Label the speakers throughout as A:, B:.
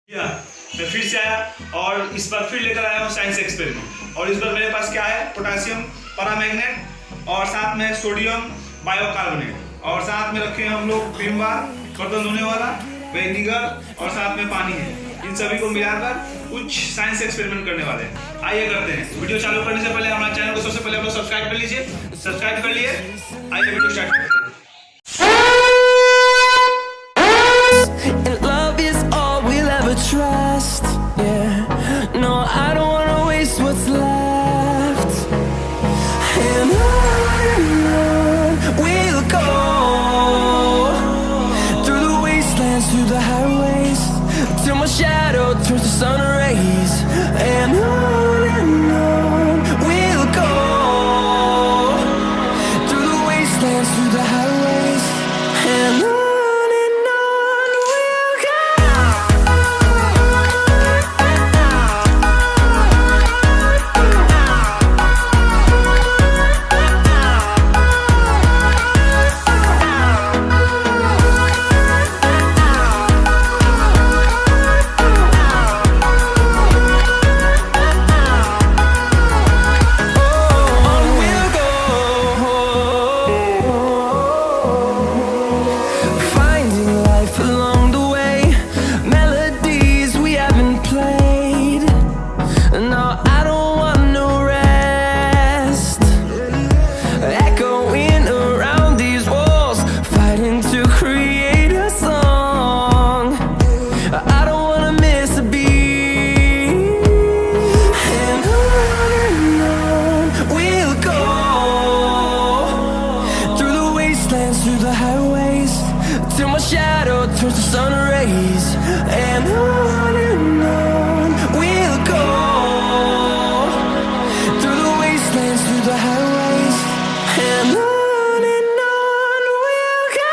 A: मैं फिर से आया और इस बार फिर लेकर आया हूँ साइंस एक्सपेरिमेंट। और इस बार मेरे पास क्या है, पोटासियम परामैग्नेट और साथ में सोडियम बाइकार्बोनेट और साथ में रखे हैं हम लोग विम बार, बर्तन धोने वाला, विनेगर और साथ में पानी है। इन सभी को मिलाकर कुछ साइंस एक्सपेरिमेंट करने वाले हैं। आइए करते हैं। वीडियो चालू करने से पहले हमारे चैनल को सबसे पहले आप लोग सब्सक्राइब कर लीजिए। सब्सक्राइब कर लिए, आइए वीडियो स्टार्ट करते हैं।
B: Trust, yeah. No, I don't wanna waste what's left. And on we'll go through the wastelands, through the highways, till my shadow turns to sun rays. And on we'll go through the wastelands, through the highways, and on. Through the highways, till my shadow turns to sun rays. And on we'll go through the wastelands, through the highways, and on we'll go.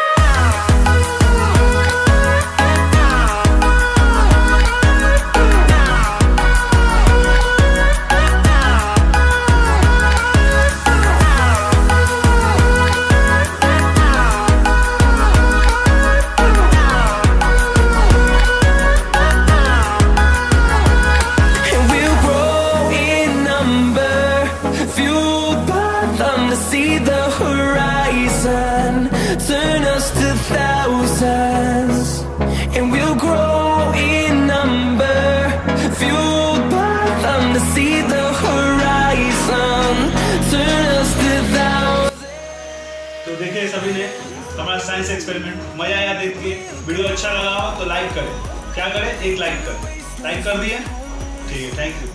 B: See the horizon, turn us to thousands, and we'll grow in number, fueled by them to see the horizon, turn us to thousands.
A: तो देखिए सभी ने हमारा science experiment मजा आया देख के। Video अच्छा लगा हो तो लाइक करें, क्या करें, एक लाइक कर दिए। ठीक है, थैंक यू।